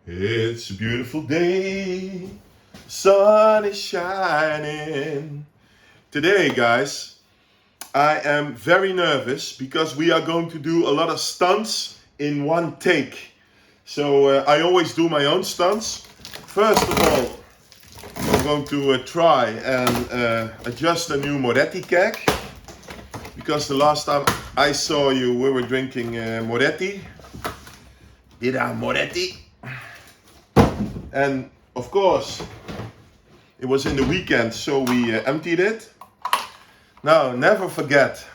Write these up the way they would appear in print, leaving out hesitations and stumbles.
It's a beautiful day, sun is shining. Today, guys, I am very nervous because we are going to do a lot of stunts in one take. So I always do my own stunts. First of all, I'm going to try and adjust a new Moretti keg, because the last time I saw you, we were drinking Moretti. Dida Moretti. And of course, it was in the weekend, so we emptied it. Now, never forget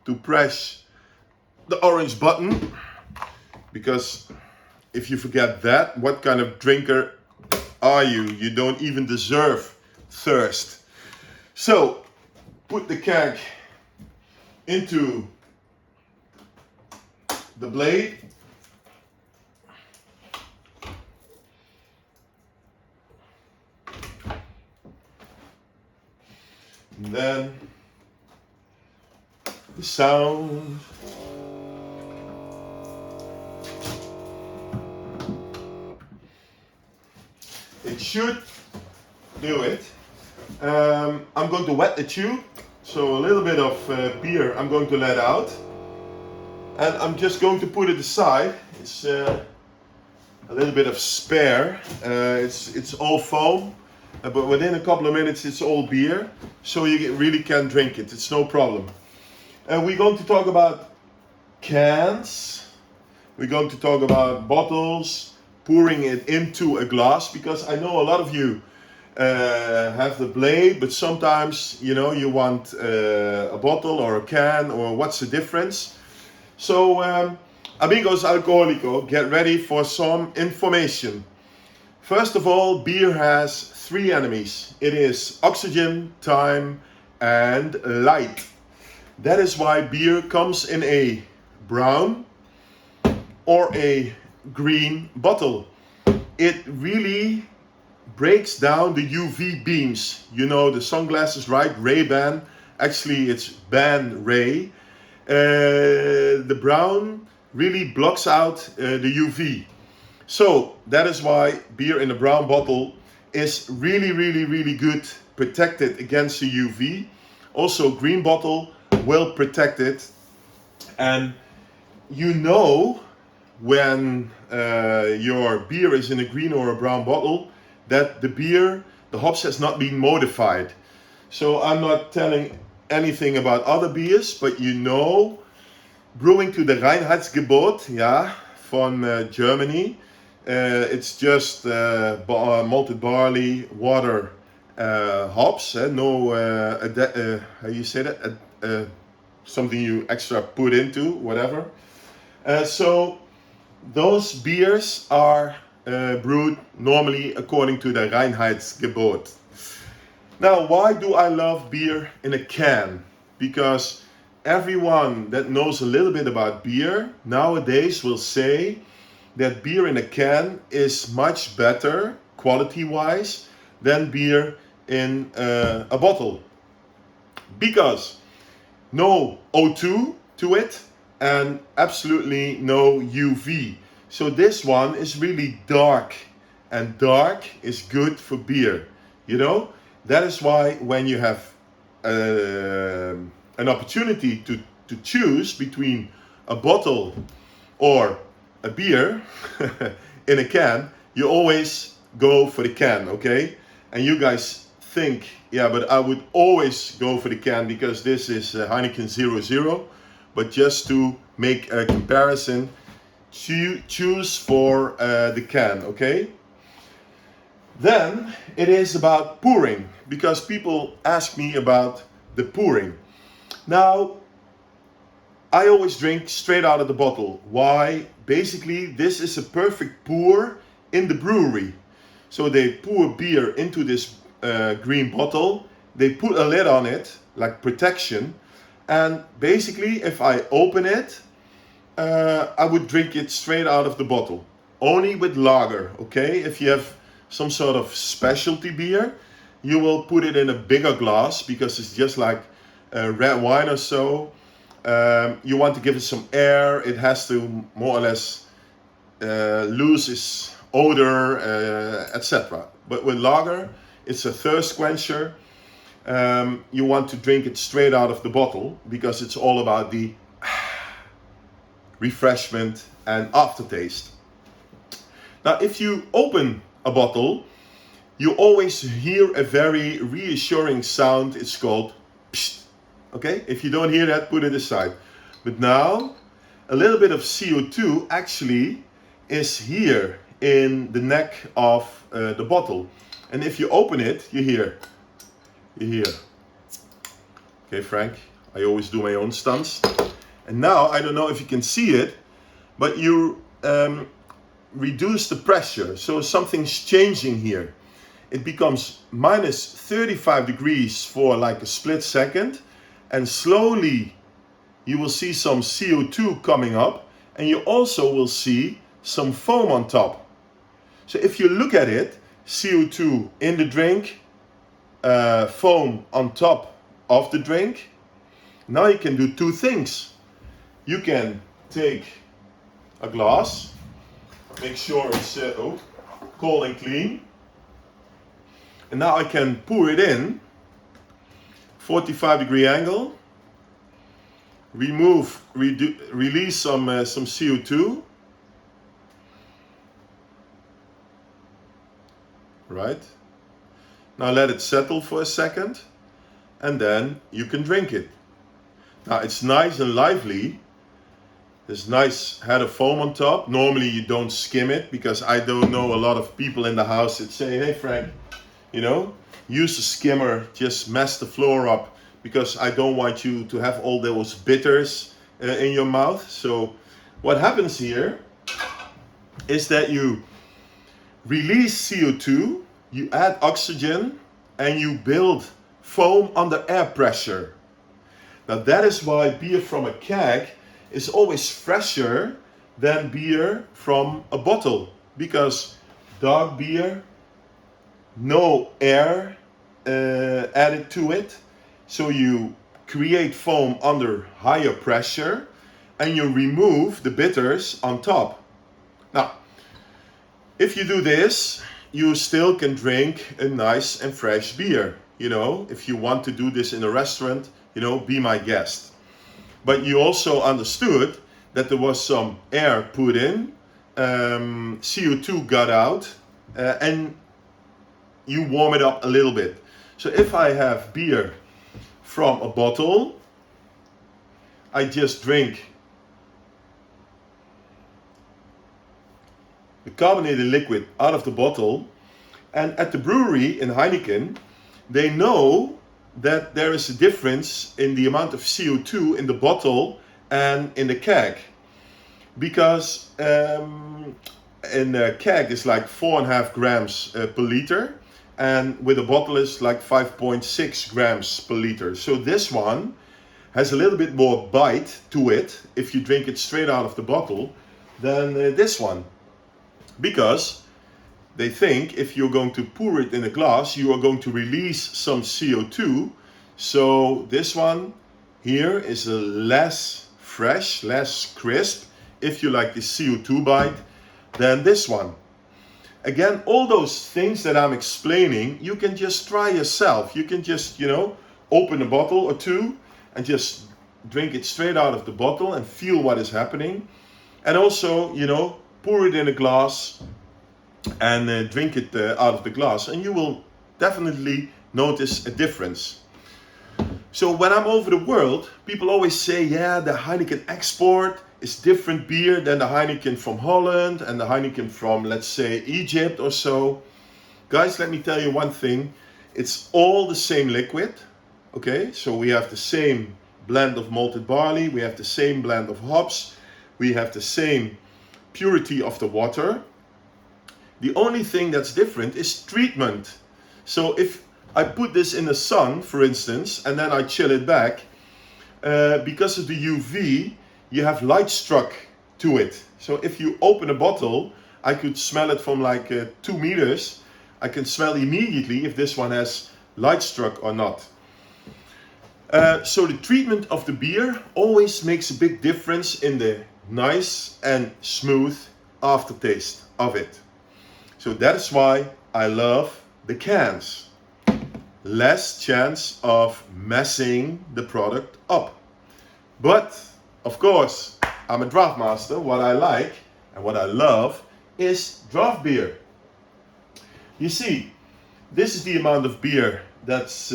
to press the orange button, because if you forget that, what kind of drinker are you? You don't even deserve thirst. So, put the keg into the blade. And then the sound. It should do it. I'm going to wet the tube, so a little bit of beer I'm going to let out. And I'm just going to put it aside. It's a little bit of spare. It's all foam. But within a couple of minutes it's all beer, so you really can drink it, it's no problem. And we're going to talk about cans, we're going to talk about bottles, pouring it into a glass, because I know a lot of you have the blade, but sometimes you want a bottle or a can, or what's the difference. So amigos alcohólico, get ready for some information. First of all, beer has three enemies. It is oxygen, time, and light. That is why beer comes in a brown or a green bottle. It really breaks down the UV beams. You know the sunglasses, right? Ray-Ban. Actually, it's Ban-Ray. The brown really blocks out the UV. So that is why beer in a brown bottle is really good, protected against the UV. Also, green bottle will protect it. And you know when your beer is in a green or a brown bottle that the hops has not been modified. So I'm not telling anything about other beers, but brewing to the Reinheitsgebot, from Germany. It's just malted barley, water, hops. No, how you say that? Something you extra put into, whatever. So those beers are brewed normally according to the Reinheitsgebot. Now, why do I love beer in a can? Because everyone that knows a little bit about beer nowadays will say that beer in a can is much better quality-wise than beer in a bottle, because no O2 to it and absolutely no UV. So this one is really dark, and dark is good for beer. That is why when you have an opportunity to choose between a bottle or a beer in a can, you always go for the can, okay? And you guys think, yeah, but I would always go for the can because this is Heineken 00. But just to make a comparison, choose for the can, okay? Then it is about pouring, because people ask me about the pouring. Now, I always drink straight out of the bottle. Why? Basically, this is a perfect pour in the brewery. So they pour beer into this green bottle. They put a lid on it, like protection. And basically, if I open it, I would drink it straight out of the bottle. Only with lager, okay? If you have some sort of specialty beer, you will put it in a bigger glass, because it's just like red wine or so. You want to give it some air. It has to more or less loses odor, etc. But with lager, it's a thirst quencher. You want to drink it straight out of the bottle because it's all about the refreshment and aftertaste. Now, if you open a bottle, you always hear a very reassuring sound. It's called psst. Okay, if you don't hear that, put it aside. But now, a little bit of CO2 actually is here in the neck of the bottle. And if you open it, you hear. Okay, Frank, I always do my own stunts. And now, I don't know if you can see it, but you reduce the pressure. So something's changing here. It becomes minus 35 degrees for like a split second. And slowly you will see some CO2 coming up. And you also will see some foam on top. So if you look at it, CO2 in the drink, foam on top of the drink. Now you can do two things. You can take a glass, make sure it's cold and clean. And now I can pour it in, 45-degree angle, release some CO2. Right? Now let it settle for a second, and then you can drink it. Now it's nice and lively. There's nice head of foam on top. Normally you don't skim it, because I don't know a lot of people in the house that say, hey Frank, you know, use a skimmer, just mess the floor up, because I don't want you to have all those bitters in your mouth. So what happens here is that you release CO2, you add oxygen, and you build foam under air pressure. Now that is why beer from a keg is always fresher than beer from a bottle, because dark beer, no air added to it, so you create foam under higher pressure and you remove the bitters on top. Now, if you do this, you still can drink a nice and fresh beer. You know, if you want to do this in a restaurant, you know, be my guest. But you also understood that there was some air put in, CO2 got out, and you warm it up a little bit. So if I have beer from a bottle, I just drink the carbonated liquid out of the bottle. And at the brewery in Heineken, they know that there is a difference in the amount of CO2 in the bottle and in the keg. Because in the keg is like 4.5 grams per liter, and with a bottle is like 5.6 grams per liter. So this one has a little bit more bite to it if you drink it straight out of the bottle than this one. Because they think if you're going to pour it in a glass, you are going to release some CO2. So this one here is a less fresh, less crisp, if you like the CO2 bite, than this one. Again, all those things that I'm explaining, you can just try yourself. You can just, you know, open a bottle or two and just drink it straight out of the bottle and feel what is happening. And also, you know, pour it in a glass and drink it out of the glass, and you will definitely notice a difference. So when I'm over the world, people always say, yeah, the Heineken export is different beer than the Heineken from Holland and the Heineken from, let's say, Egypt or so. Guys, let me tell you one thing. It's all the same liquid. Okay, so we have the same blend of malted barley, we have the same blend of hops, we have the same purity of the water. The only thing that's different is treatment. So if I put this in the sun, for instance, and then I chill it back, because of the UV, you have light struck to it. So if you open a bottle, I could smell it from like 2 meters. I can smell immediately if this one has light struck or not. So the treatment of the beer always makes a big difference in the nice and smooth aftertaste of it. So that's why I love the cans. Less chance of messing the product up. But of course, I'm a draft master. What I like and what I love is draft beer. You see, this is the amount of beer that's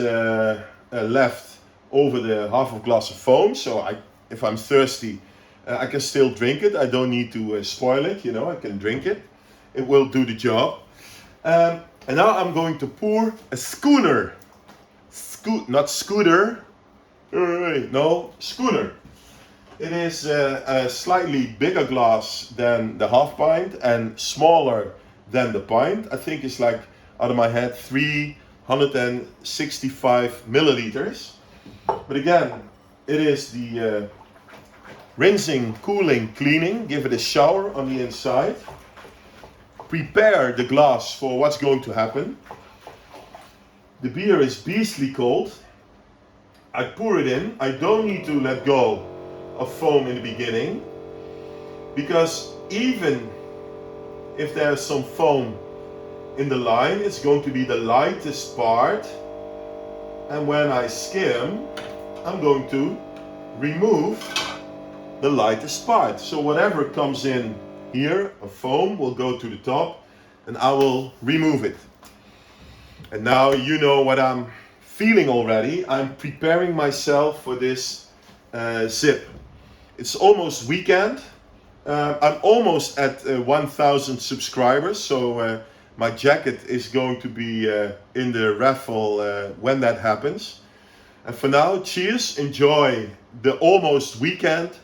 left over the half of glass of foam. So if I'm thirsty, I can still drink it. I don't need to spoil it, you know, I can drink it. It will do the job. And now I'm going to pour a schooner. Not scooter. No, schooner. It is a slightly bigger glass than the half pint and smaller than the pint. I think it's like, out of my head, 365 milliliters. But again, it is the rinsing, cooling, cleaning. Give it a shower on the inside. Prepare the glass for what's going to happen. The beer is beastly cold. I pour it in. I don't need to let go of foam in the beginning, because even if there's some foam in the line, it's going to be the lightest part, and when I skim, I'm going to remove the lightest part. So whatever comes in here of foam will go to the top, and I will remove it. And now you know what I'm feeling already. I'm preparing myself for this sip. It's almost weekend. I'm almost at 1,000 subscribers, so my jacket is going to be in the raffle when that happens. And for now, cheers, enjoy the almost weekend,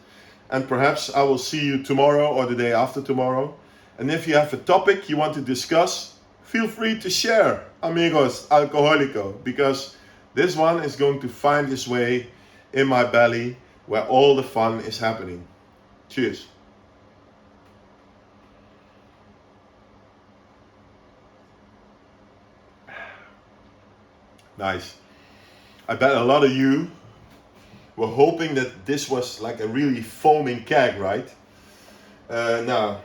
and perhaps I will see you tomorrow or the day after tomorrow. And if you have a topic you want to discuss, feel free to share, amigos alcohólico, because this one is going to find its way in my belly where all the fun is happening. Cheers. Nice. I bet a lot of you were hoping that this was like a really foaming keg, right? No,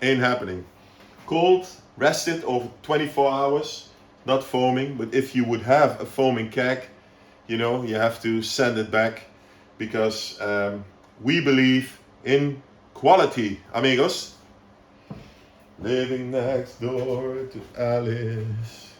ain't happening. Cold, rested over 24 hours, not foaming. But if you would have a foaming keg, you know, you have to send it back, because we believe in quality, amigos. Living next door to Alice.